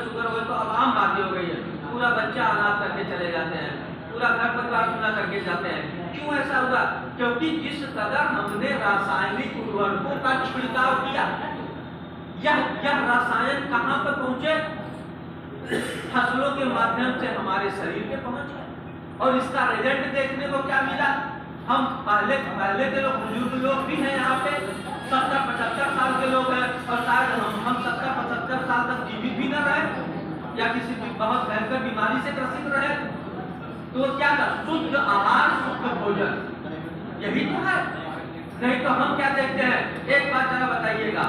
Sugar हो तो अब आम बातें हो गई है, पूरा बच्चा अनाथ करके चले जाते हैं, पूरा घर परिवार सुना करके जाते हैं। क्यों ऐसा हुआ? क्योंकि जिस कदर हमने रासायनिक उर्वरकों का छिड़काव किया, यह रसायन कहाँ पर पहुंचे? फसलों के माध्यम से हमारे शरीर पे पहुंच गए। और इसका रिजल्ट देखने को क्या मिला? हम पहले के लोग, बुजुर्ग लोग भी हैं यहाँ पे, 70-75 साल के लोग हैं, और शायद हम 70-75 साल तक जीवित भी न रहे या किसी बहुत भयंकर बीमारी से ग्रसित रहे। तो क्या था? शुद्ध आहार, शुद्ध भोजन, यही तो है। नहीं तो हम क्या देखते हैं? एक बात जरा बताइएगा,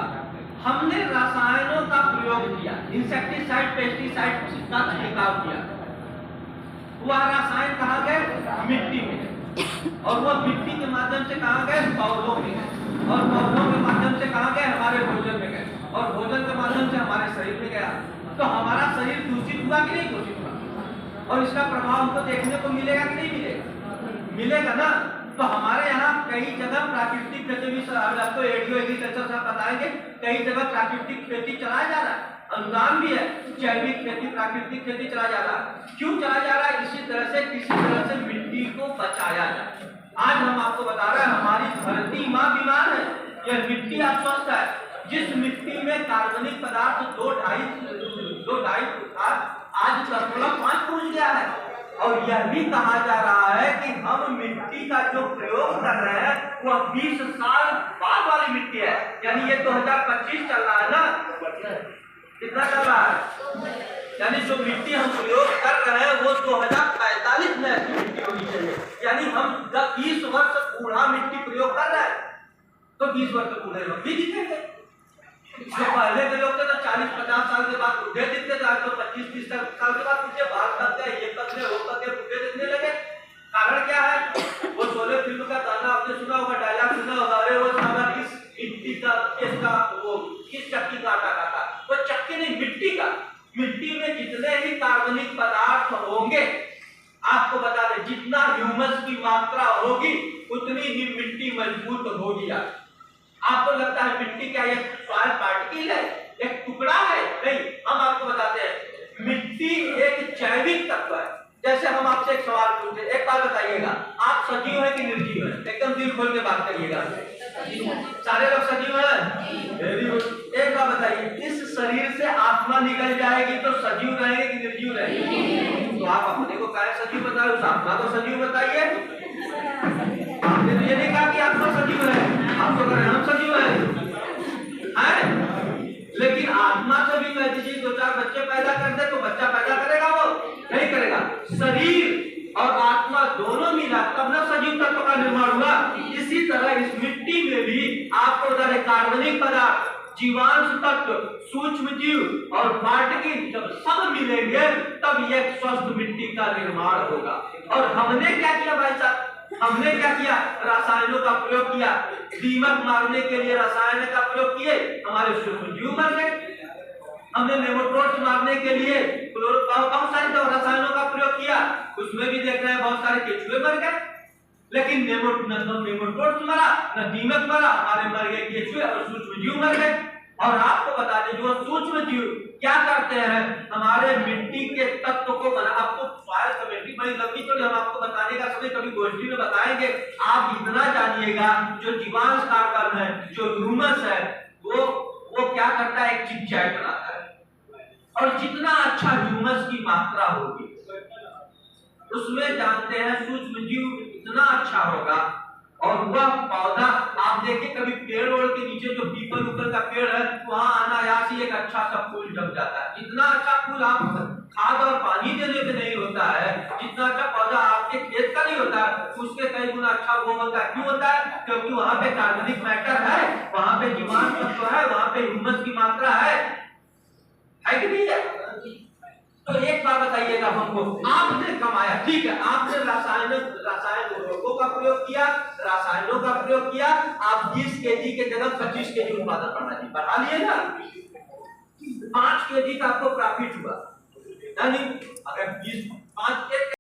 हमने रसायनों का प्रयोग किया, इंसेक्टिसाइड, पेस्टिसाइड का छिड़काव किया, वह रसायन कहाँ गए? मिट्टी में। और वो मिट्टी के माध्यम से कहाँ गए? पौधों में गए, और पौधों के माध्यम से कहाँ गए? हमारे भोजन में गए, और भोजन के माध्यम से हमारे शरीर में गया। तो हमारा शरीर दूषित हुआ कि नहीं दूषित हुआ? और इसका प्रभाव हमको देखने को मिलेगा कि नहीं मिलेगा? मिलेगा ना। तो हमारे यहाँ कई जगह प्राकृतिक खेती भी, आपको एग्रो एग्रीकल्चर से बताएंगे, कई जगह प्राकृतिक खेती चलाया जा रहा है, अनुदान भी है, जैविक खेती, प्राकृतिक खेती चलाया जा रहा है। क्यों चलाया जा रहा है? इसी तरह से, किसी तरह से मिट्टी को बचाया जाए। आज हम आपको बता रहे हैं, हमारी धरती माँ बीमार है, यह मिट्टी अस्वस्थ है। जिस मिट्टी में कार्बनिक पदार्थ 2-2.5 था, आज 10.5 पहुंच गया है। और यह भी कहा जा रहा है कि हम मिट्टी का जो प्रयोग कर रहे हैं वह 20 साल बाद वाली मिट्टी है। यानी ये 2025 चल रहा है ना, कितना चल रहा है? यानी जो मिट्टी हम प्रयोग कर रहे हैं वो 2045 में ऐसी मिट्टी होनी चाहिए। यानी हम 20 वर्ष बूढ़ा मिट्टी प्रयोग कर रहे हैं, तो 20 वर्ष बूढ़े लोग भी दिखेंगे। जो पहले के लोग थे तो 40-50 साल के बाद बूढ़े दिखते थे, आज तो 25-30 साल के बाद मुझे बाल करते हैं, ये करते हैं, वो करते हैं, बूढ़े दिखने लगे। कारण क्या है? वो शोले फिल्म का गाना आपने सुना होगा, डायलॉग सुना होगा, अरे वो सामान इस मिट्टी का, इसका, वो किस चक्की का आटा खाता? वो चक्की नहीं, मिट्टी का। मिट्टी में जितने भी कार्बनिक पदार्थ होंगे, आपको बता दें, जितना ह्यूमस की मात्रा होगी उतनी ही मिट्टी मजबूत होगी। आपको लगता है मिट्टी क्या एक सॉइल पार्टिकल है, एक टुकड़ा है? नहीं, हम आपको बताते हैं, मिट्टी एक जैविक तत्व है। जैसे हम आपसे एक सवाल पूछते हैं, एक बात बताइएगा, आप सजीव है कि निर्जीव है? एकदम दिल खोल के बात करिएगा। सारे लोग सजीव हैं? Very good. एक बात बताइए, इस शरीर से आत्मा निकल जाएगी तो सजीव रहेंगे कि निर्जीव रहेंगे? तो आप अपने को क्या सजीव बताए, उस आत्मा को सजीव बताइए। आपने तो ये नहीं कहा कि आत्मा सजीव है, आप तो कह रहे हैं हम सजीव हैं। लेकिन आत्मा से भी कह दीजिए 2-4 बच्चे पैदा कर दे तो बच्चा पैदा करेगा? वो नहीं करेगा। शरीर और आत्मा दोनों मिला तब न सजीव तत्व का निर्माण हुआ। इसी तरह इस मिट्टी में भी आपको बता दें, कार्बनिक पदार्थ, जीवांश तत्व, सूक्ष्म जीव और पार्टिकल जब सब मिलेंगे तब यह स्वस्थ मिट्टी का निर्माण होगा। और हमने क्या किया भाई साहब? हमने क्या किया? रसायनों का प्रयोग किया, दीमक मारने के लिए रसायन का प्रयोग किए, हमारे सूक्ष्म जीव मर गए। हमने नेमाटोड्स मारने के लिए बहुत सारे रसायनों का प्रयोग किया, उसमें भी देख रहे हैं बहुत सारे केंचुए मर गए। लेकिन नेमाटोड्स मरा, न दीमक मरा, हमारे मर गए केंचुए और सूक्ष्म जीव मर गए। और आपको बता दें, जो सूक्ष्म जीव क्या करते हैं, हमारे मिट्टी के तत्व को बना, आपको सॉइल केमिस्ट्री बड़ी लंबी चौड़ी हम आपको बताने का समय कभी गोष्ठी में बताएंगे। आप इतना जानिएगा, जो जीवांश कार्बन है, जो ह्यूमस है, वो क्या करता है? एक चिपचाई बनाता है। और जितना अच्छा ह्यूमस की मात्रा होगी उसमें जानते हैं सूक्ष्म जीव इतना अच्छा होगा। और वह पौधा आप देखिए, कभी पेड़ ओड़ के नीचे जो पीपल उपल का पेड़ है, वहां अनायास ही एक अच्छा सा फूल जम जाता है। जितना अच्छा फूल आप खाद और पानी देने पे नहीं होता है, जितना अच्छा पौधा आपके खेत का नहीं होता है, उसके कई गुना अच्छा वो होता है। क्यों होता है? क्योंकि वहां पे कार्बनिक मैटर है, वहां पे जीवांश तत्व है, वहां पे ह्यूमस की मात्रा है कि नहीं है? तो एक बात बताइएगा हमको, आपने कमाया, ठीक है, आपने रसायन उर्वरकों का प्रयोग किया, रसायनों का प्रयोग किया, आप 20 केजी के जगह 25 केजी उत्पादन बढ़ा लिए ना, 5 केजी का आपको प्रॉफिट हुआ। यानी अगर 5